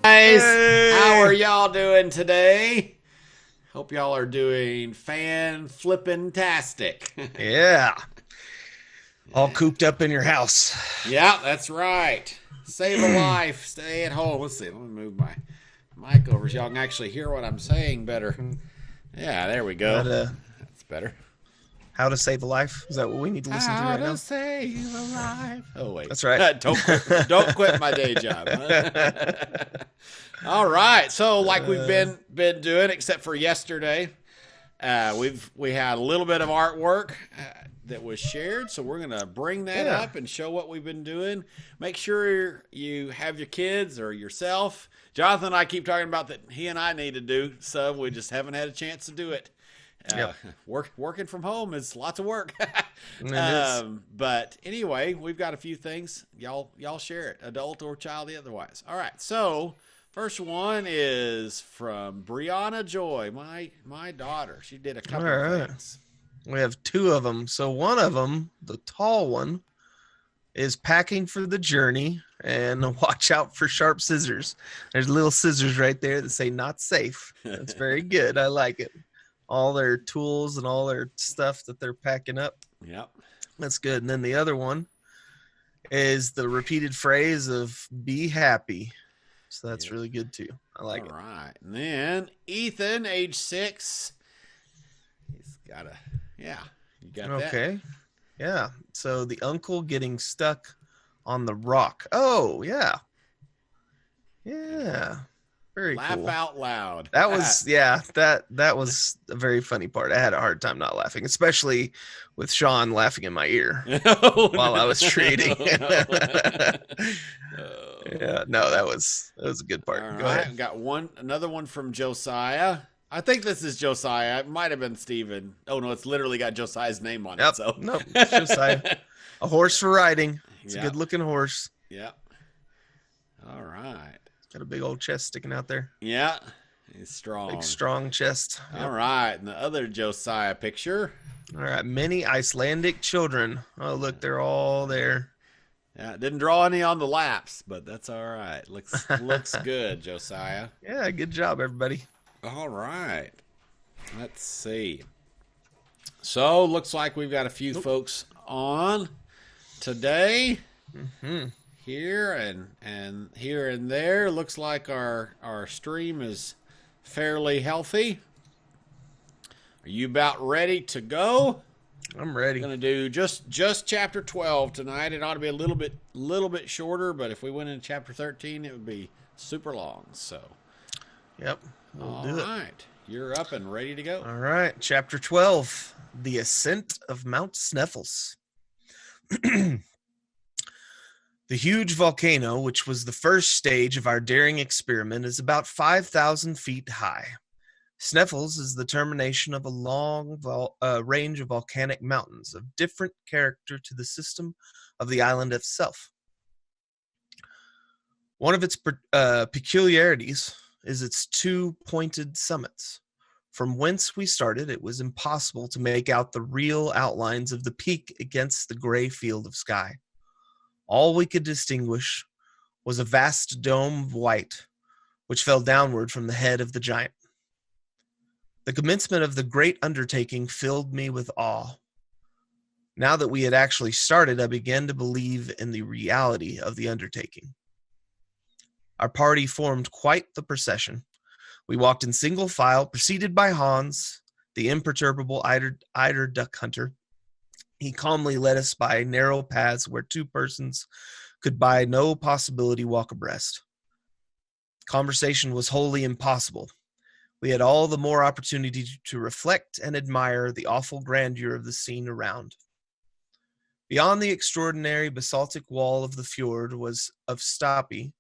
Guys, how are Hey! y'all doing today? Hope y'all are doing fan flippin' tastic. Yeah, all cooped up in your house. Yeah, that's right. Save a life. Stay at home. Let's see. Let me move my mic over so y'all can actually hear what I'm saying better. Yeah, there we How go. to That's better. how to save a life? Is that what we need to listen to How right to now? save a life. Oh wait. That's right. Don't quit my day job. All right. So like we've uh, been doing, except for yesterday, we had a little bit of artwork that was shared, so we're gonna bring that yeah. up and show what we've been doing. Make sure you have your kids or yourself. Jonathan and I keep talking about that he and I need to do so. We just haven't had a chance to do it. Uh, Yep. working from home is lots of work. It is. But anyway, we've got a few things. Y'all share it, adult or child otherwise. All right. So first one is from Brianna Joy, my daughter. She did a All couple of right. things. We have two of them. So one of them, the tall one, is packing for the journey, and watch out for sharp scissors. There's little scissors right there that say "not safe." That's very good. I like it. All their tools and all their stuff that they're packing up. Yep. That's good. And then the other one is the repeated phrase of "be happy." So that's Yep. really good too. I like All it. right. And then Ethan, age 6. He's got a yeah. You got that? Okay. Yeah. So the uncle getting stuck on the rock. Oh, yeah. Yeah. Very Laugh cool. out loud. That was that was a very funny part. I had a hard time not laughing, especially with Sean laughing in my ear Oh while I was reading. no. Yeah, no, that was a good All part. Go right, ahead. got another one from Josiah. I think this is Josiah. It might have been Steven. Oh no, it's literally got Josiah's name on it. Yep. So, Nope. It's Josiah. A horse for riding. It's a yeah, good looking horse. yeah. All right, Got a big old chest sticking out there. yeah. He's Big strong. strong chest. All Yep. right, and the other Josiah picture. All right. Many Icelandic children. Oh, look, they're all there. Yeah, didn't draw any on the laps, but that's all right. Looks good, Josiah. Yeah, good job, everybody. All right. Let's see. So, looks like we've got a few Nope. folks on today Hmm. here and here and there. Looks like our stream is fairly healthy. Are you about ready to go? I'm ready. Going to do just chapter 12 tonight. It ought to be a little bit shorter, but if we went into chapter 13, it would be super long. So, Yep. We'll all do it. right. You're up and ready to go. All right. Chapter 12 The Ascent of Mount Sneffels. The huge volcano, which was the first stage of our daring experiment, is about 5,000 feet high. Sneffels is the termination of a long range of volcanic mountains of different character to the system of the island itself. One of its peculiarities is its two pointed summits. From whence we started, it was impossible to make out the real outlines of the peak against the gray field of sky. All we could distinguish was a vast dome of white, which fell downward from the head of the giant. The commencement of the great undertaking filled me with awe. Now that we had actually started, I began to believe in the reality of the undertaking. Our party formed quite the procession. We walked in single file, preceded by Hans, the imperturbable eider duck hunter. He calmly led us by narrow paths where two persons could by no possibility walk abreast. Conversation was wholly impossible. We had all the more opportunity to reflect and admire the awful grandeur of the scene around. Beyond the extraordinary basaltic wall of the fjord of Stapi,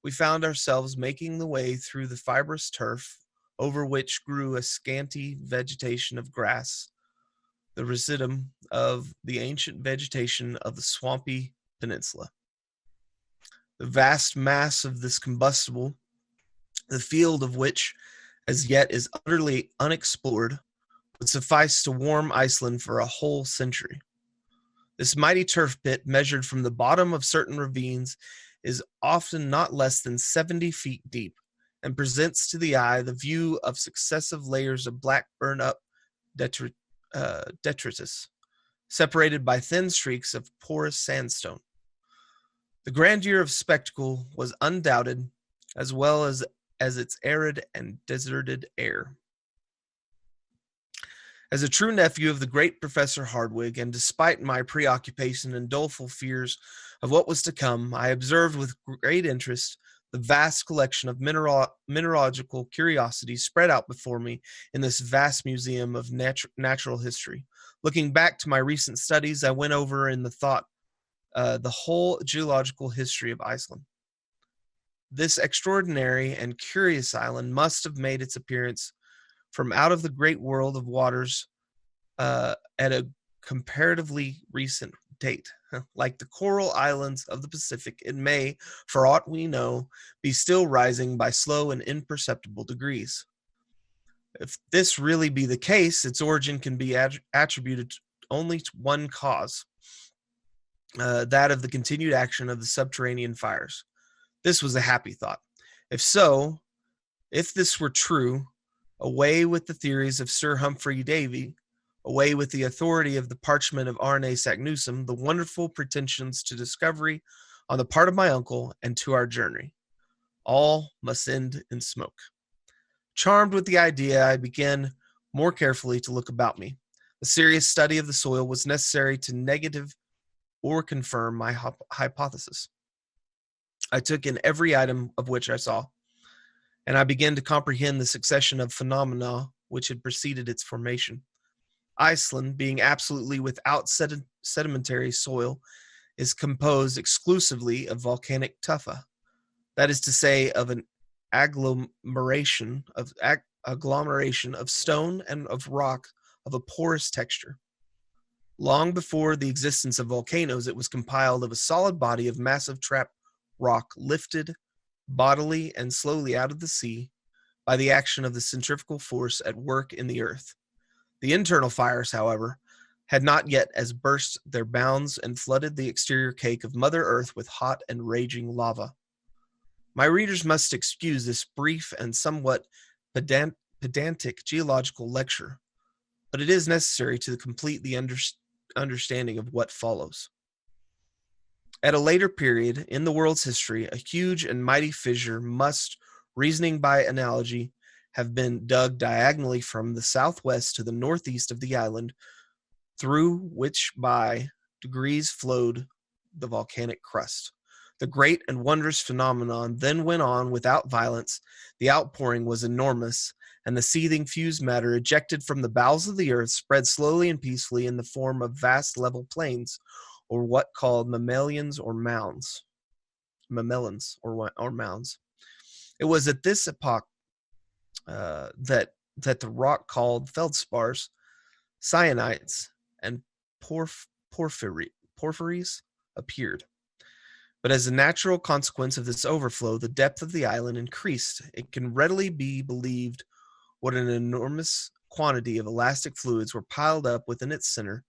we found ourselves making the way through the fibrous turf over which grew a scanty vegetation of grass, the residuum of the ancient vegetation of the swampy peninsula. The vast mass of this combustible, the field of which as yet is utterly unexplored, would suffice to warm Iceland for a whole century. This mighty turf pit measured from the bottom of certain ravines is often not less than 70 feet deep and presents to the eye the view of successive layers of black burn-up detritus, separated by thin streaks of porous sandstone. The grandeur of spectacle was undoubted, as well as its arid and deserted air. As a true nephew of the great Professor Hardwigg, and despite my preoccupation and doleful fears of what was to come, I observed with great interest the vast collection of mineralogical curiosities spread out before me in this vast museum of natural history. Looking back to my recent studies, I went over in the thought the whole geological history of Iceland. This extraordinary and curious island must have made its appearance from out of the great world of waters at a comparatively recent date. Like the coral islands of the Pacific, it may, for aught we know, be still rising by slow and imperceptible degrees. If this really be the case, its origin can be attributed only to one cause, that of the continued action of the subterranean fires. This was a happy thought. If this were true, away with the theories of Sir Humphrey Davy, away with the authority of the parchment of Arne Saknussemm, the wonderful pretensions to discovery on the part of my uncle, and to our journey. All must end in smoke. Charmed with the idea, I began more carefully to look about me. A serious study of the soil was necessary to negative or confirm my hypothesis. I took in every item of which I saw, and I began to comprehend the succession of phenomena which had preceded its formation. Iceland, being absolutely without sedimentary soil, is composed exclusively of volcanic tufa, that is to say, of an agglomeration of stone and of rock of a porous texture. Long before the existence of volcanoes, it was compiled of a solid body of massive trap rock lifted bodily and slowly out of the sea by the action of the centrifugal force at work in the earth. The internal fires, however, had not yet as burst their bounds and flooded the exterior cake of Mother Earth with hot and raging lava. My readers must excuse this brief and somewhat pedantic geological lecture, but it is necessary to complete the understanding of what follows. At a later period in the world's history, a huge and mighty fissure must, reasoning by analogy, have been dug diagonally from the southwest to the northeast of the island, through which by degrees flowed the volcanic crust. The great and wondrous phenomenon then went on without violence. The outpouring was enormous, and the seething fused matter ejected from the bowels of the earth spread slowly and peacefully in the form of vast level plains, or what called mammalians or mounds. It was at this epoch that the rock called feldspars, syenites, and porphyries appeared. But as a natural consequence of this overflow, the depth of the island increased. It can readily be believed what an enormous quantity of elastic fluids were piled up within its center,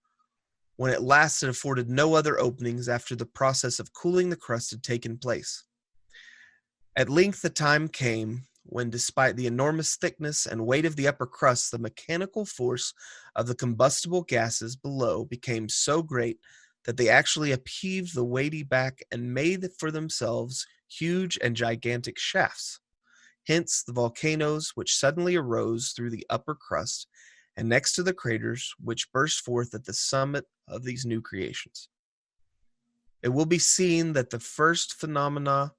when at last it afforded no other openings after the process of cooling the crust had taken place. At length the time came when, despite the enormous thickness and weight of the upper crust, the mechanical force of the combustible gases below became so great that they actually upheaved the weighty back and made for themselves huge and gigantic shafts. Hence the volcanoes which suddenly arose through the upper crust and next to the craters which burst forth at the summit of these new creations. It will be seen that the first phenomena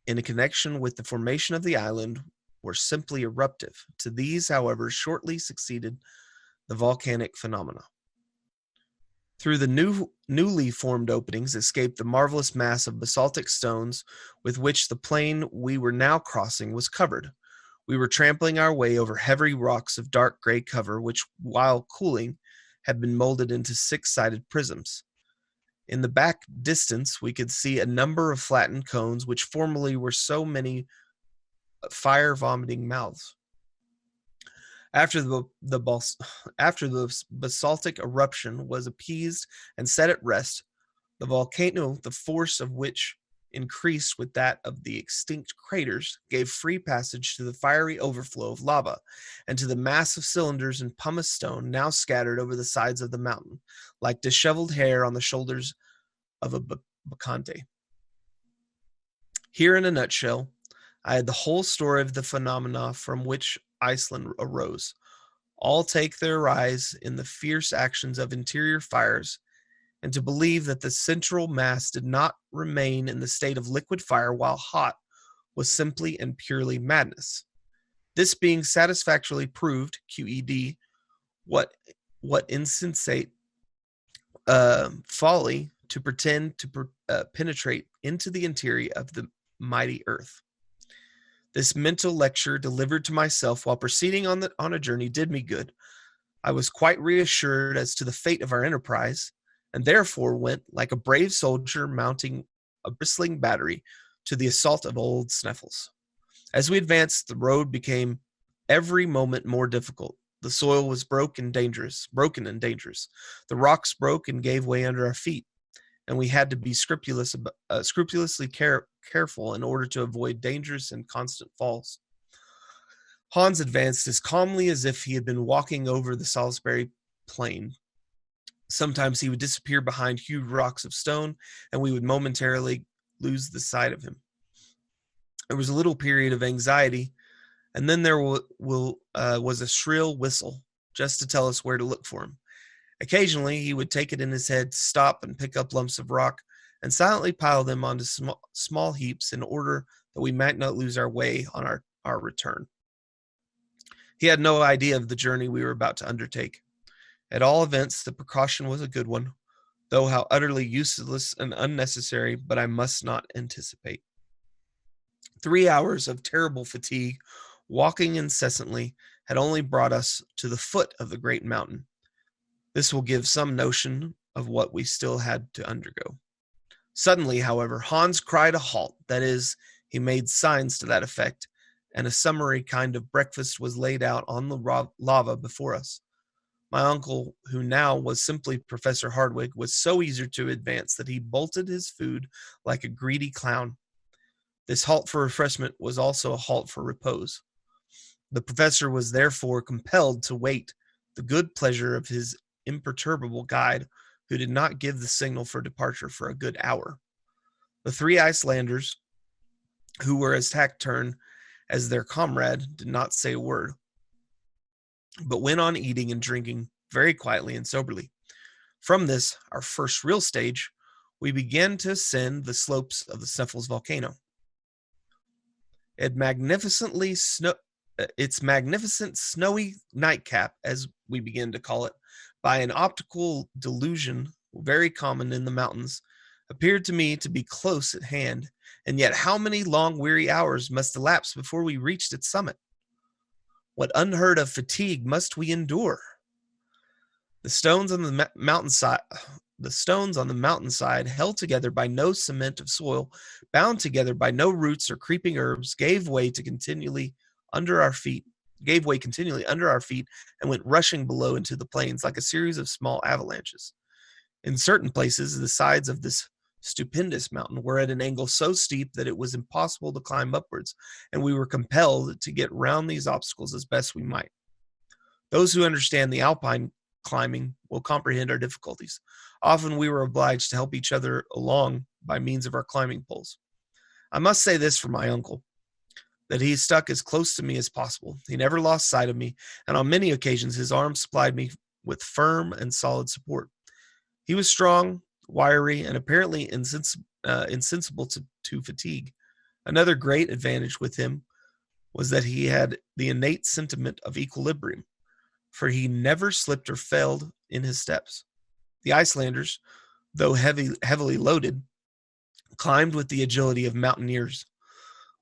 in a connection with the formation of the island were simply eruptive. To these, however, shortly succeeded the volcanic phenomena. Through the newly formed openings escaped the marvelous mass of basaltic stones with which the plain we were now crossing was covered. We were trampling our way over heavy rocks of dark gray cover, which, while cooling, had been molded into six-sided prisms. In the back distance, we could see a number of flattened cones, which formerly were so many fire-vomiting mouths. After the basaltic eruption was appeased and set at rest, the volcano, the force of which increased with that of the extinct craters, gave free passage to the fiery overflow of lava and to the mass of cinders and pumice stone now scattered over the sides of the mountain, like disheveled hair on the shoulders of a bacchante. Here, in a nutshell, I had the whole story of the phenomena from which Iceland arose. All take their rise in the fierce actions of interior fires, and to believe that the central mass did not remain in the state of liquid fire while hot was simply and purely madness. This being satisfactorily proved, QED, what insensate folly to pretend to penetrate into the interior of the mighty earth. This mental lecture delivered to myself while proceeding on a journey did me good. I was quite reassured as to the fate of our enterprise, and therefore went, like a brave soldier mounting a bristling battery, to the assault of old Sneffels. As we advanced, the road became every moment more difficult. The soil was broken and dangerous. The rocks broke and gave way under our feet, and we had to be scrupulously careful in order to avoid dangerous and constant falls. Hans advanced as calmly as if he had been walking over the Salisbury plain. Sometimes he would disappear behind huge rocks of stone, and we would momentarily lose the sight of him. There was a little period of anxiety, and then there was a shrill whistle, just to tell us where to look for him. Occasionally, he would take it in his head to stop and pick up lumps of rock and silently pile them onto small heaps in order that we might not lose our way on our return. He had no idea of the journey we were about to undertake. At all events, the precaution was a good one, though how utterly useless and unnecessary, but I must not anticipate. 3 hours of terrible fatigue, walking incessantly, had only brought us to the foot of the great mountain. This will give some notion of what we still had to undergo. Suddenly, however, Hans cried a halt. That is, he made signs to that effect, and a summary kind of breakfast was laid out on the lava before us. My uncle, who now was simply Professor Hardwigg, was so eager to advance that he bolted his food like a greedy clown. This halt for refreshment was also a halt for repose. The professor was therefore compelled to wait the good pleasure of his imperturbable guide, who did not give the signal for departure for a good hour. The 3 Icelanders, who were as taciturn as their comrade, did not say a word, but went on eating and drinking very quietly and soberly. From this, our first real stage, we began to ascend the slopes of the Sneffels volcano. Its magnificent snowy nightcap, as we begin to call it, by an optical delusion very common in the mountains, appeared to me to be close at hand, and yet how many long weary hours must elapse before we reached its summit? What unheard of fatigue must we endure? The stones on the mountainside, held together by no cement of soil, bound together by no roots or creeping herbs, gave way continually under our feet, and went rushing below into the plains like a series of small avalanches. In certain places, the sides of this stupendous mountain were at an angle so steep that it was impossible to climb upwards, and we were compelled to get round these obstacles as best we might. Those who understand the alpine climbing will comprehend our difficulties. Often we were obliged to help each other along by means of our climbing poles. I must say this for my uncle, that he stuck as close to me as possible. He never lost sight of me, and on many occasions his arms supplied me with firm and solid support. He was strong, wiry, and apparently insensible to fatigue. Another great advantage with him was that he had the innate sentiment of equilibrium, for he never slipped or failed in his steps. The Icelanders, though heavily loaded, climbed with the agility of mountaineers.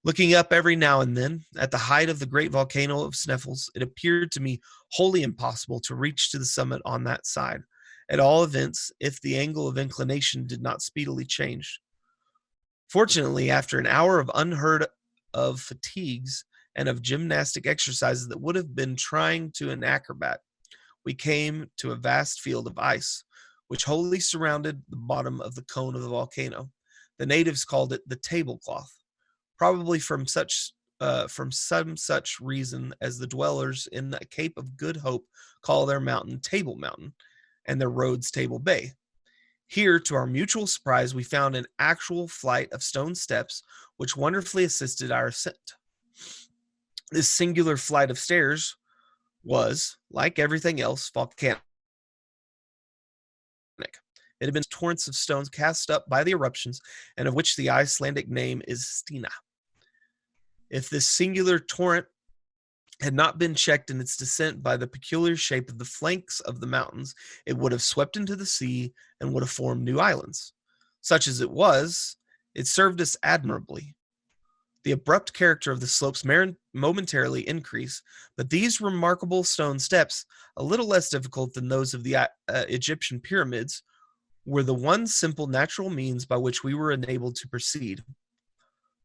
Looking up every now and then at the height of the great volcano of Sneffels, it appeared to me wholly impossible to reach to the summit on that side, at all events, if the angle of inclination did not speedily change. Fortunately, after an hour of unheard of fatigues and of gymnastic exercises that would have been trying to an acrobat, we came to a vast field of ice, which wholly surrounded the bottom of the cone of the volcano. The natives called it the tablecloth, probably from some such reason as the dwellers in the Cape of Good Hope call their mountain Table Mountain and their roads Table Bay. Here, to our mutual surprise, we found an actual flight of stone steps which wonderfully assisted our ascent. This singular flight of stairs was, like everything else, volcanic. It had been torrents of stones cast up by the eruptions, and of which the Icelandic name is Stina. If this singular torrent had not been checked in its descent by the peculiar shape of the flanks of the mountains, it would have swept into the sea and would have formed new islands. Such as it was, it served us admirably. The abrupt character of the slopes momentarily increased, but these remarkable stone steps, a little less difficult than those of the Egyptian pyramids, were the one simple natural means by which we were enabled to proceed.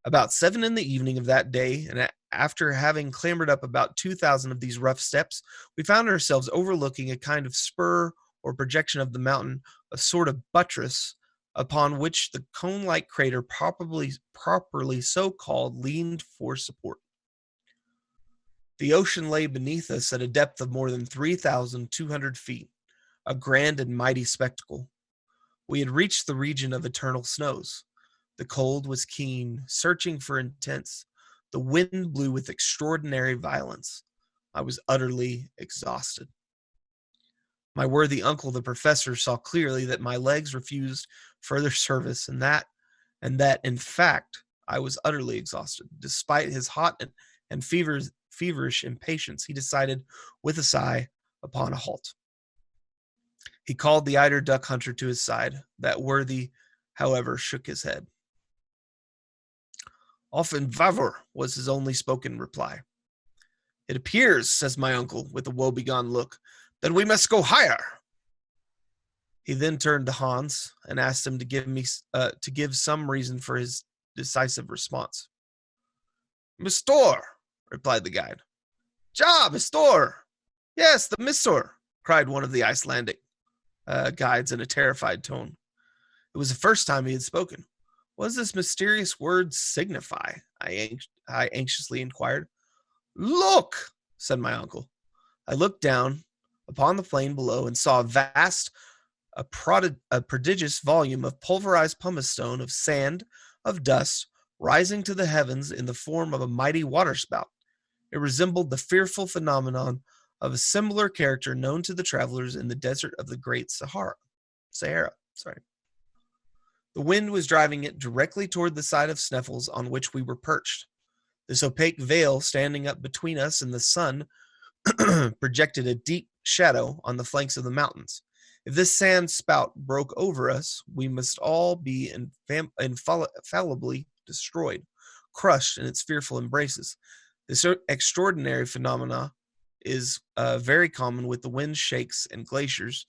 About 7 in the evening of that day, and after having clambered up about 2,000 of these rough steps, we found ourselves overlooking a kind of spur or projection of the mountain, a sort of buttress, upon which the cone-like crater, properly so called, leaned for support. The ocean lay beneath us at a depth of more than 3,200 feet, a grand and mighty spectacle. We had reached the region of eternal snows. The cold was keen, searching for intense. The wind blew with extraordinary violence. I was utterly exhausted. My worthy uncle, the professor, saw clearly that my legs refused further service, and that, in fact, I was utterly exhausted. Despite his hot and feverish impatience, he decided, with a sigh, upon a halt. He called the eider duck hunter to his side. That worthy, however, shook his head. "Auf in favor," was his only spoken reply. "It appears," says my uncle, with a woebegone look, "that we must go higher." He then turned to Hans and asked him to give some reason for his decisive response. "Mistor," replied the guide. "Ja, Mistor! Yes, the Mistor!" cried one of the Icelandic guides in a terrified tone. It was the first time he had spoken. What does this mysterious word signify? I anxiously inquired. "Look," said my uncle. I looked down upon the plain below and saw a prodigious volume of pulverized pumice stone, of sand, of dust, rising to the heavens in the form of a mighty waterspout. It resembled the fearful phenomenon of a similar character known to the travelers in the desert of the Great Sahara. The wind was driving it directly toward the side of Sneffels on which we were perched. This opaque veil standing up between us and the sun projected a deep shadow on the flanks of the mountains. If this sand spout broke over us, we must all be infallibly destroyed, crushed in its fearful embraces. This extraordinary phenomena is very common with the wind shakes and glaciers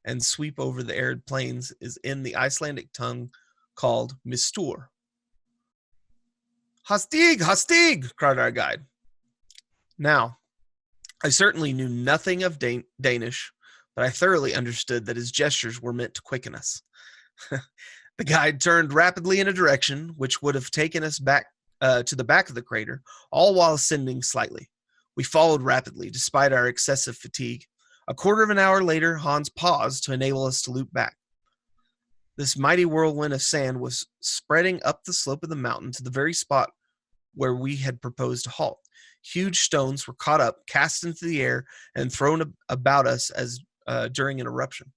and sweep over the arid plains, is in the Icelandic tongue called mistur. "Hastig, hastig!" cried our guide. Now, I certainly knew nothing of Danish, but I thoroughly understood that his gestures were meant to quicken us. The guide turned rapidly in a direction which would have taken us back to the back of the crater, all while ascending slightly. We followed rapidly, despite our excessive fatigue. A quarter of an hour later, Hans paused to enable us to loop back. This mighty whirlwind of sand was spreading up the slope of the mountain to the very spot where we had proposed to halt. Huge stones were caught up, cast into the air, and thrown about us as during an eruption.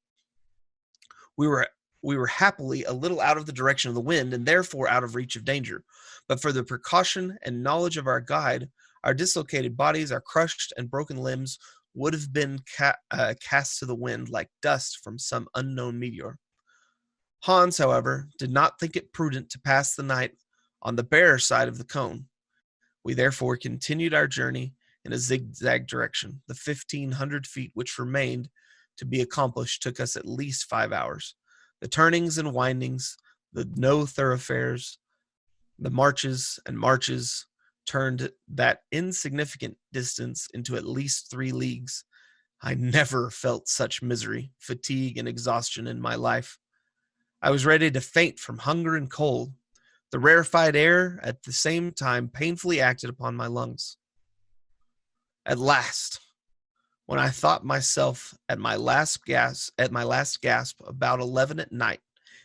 We were happily a little out of the direction of the wind, and therefore out of reach of danger. But for the precaution and knowledge of our guide, our dislocated bodies, our crushed and broken limbs would have been cast to the wind like dust from some unknown meteor. Hans, however, did not think it prudent to pass the night on the bare side of the cone. We therefore continued our journey in a zigzag direction. The 1,500 feet which remained to be accomplished took us at least 5 hours. The turnings and windings, the no thoroughfares, the marches and marches turned that insignificant distance into at least 3 leagues. I never felt such misery, fatigue, and exhaustion in my life. I was ready to faint from hunger and cold. The rarefied air at the same time painfully acted upon my lungs. At last, when I thought myself at my last gasp, about 11 at night,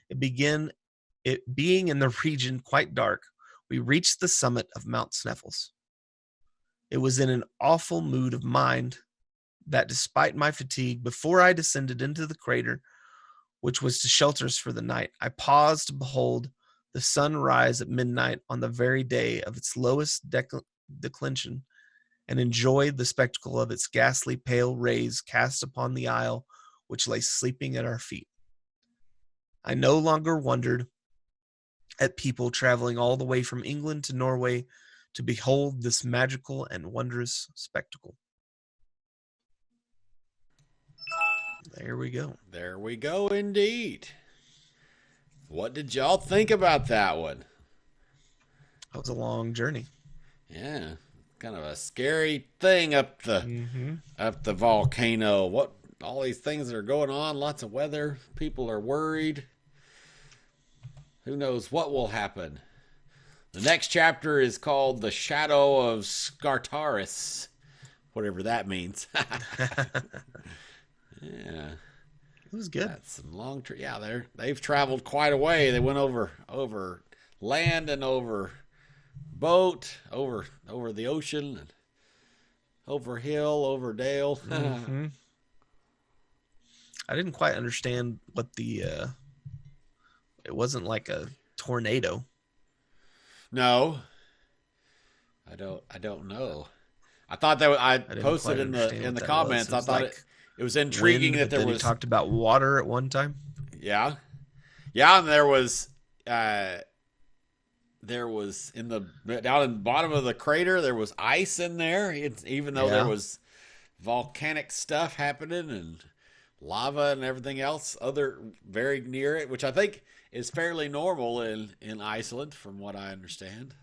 it being in the region quite dark, we reached the summit of Mount Sneffels. It was in an awful mood of mind that, despite my fatigue, before I descended into the crater, which was to shelter us for the night, I paused to behold the sun rise at midnight on the very day of its lowest declension, and enjoyed the spectacle of its ghastly pale rays cast upon the isle which lay sleeping at our feet. I no longer wondered at people traveling all the way from England to Norway to behold this magical and wondrous spectacle. There we go. There we go, indeed. What did y'all think about that one? That was a long journey. Yeah, kind of a scary thing up the volcano. What all these things that are going on, lots of weather, people are worried. Who knows what will happen? The next chapter is called The Shadow of Scartaris, whatever that means. Yeah, It was good. that's some long trip. Yeah, they've traveled quite a way. They went over land and over boat, over the ocean, and over hill, over dale. Mm-hmm. I didn't quite understand what it wasn't like a tornado. No, I don't know. I thought that I didn't posted quite in the understand what that comments. was. It I was thought like it was intriguing wind, that but there then was he talked about water at one time. yeah, and there was in the down in the bottom of the crater there was ice in there. Even though there was volcanic stuff happening and lava and everything else other very near it, which I think is fairly normal in Iceland from what I understand.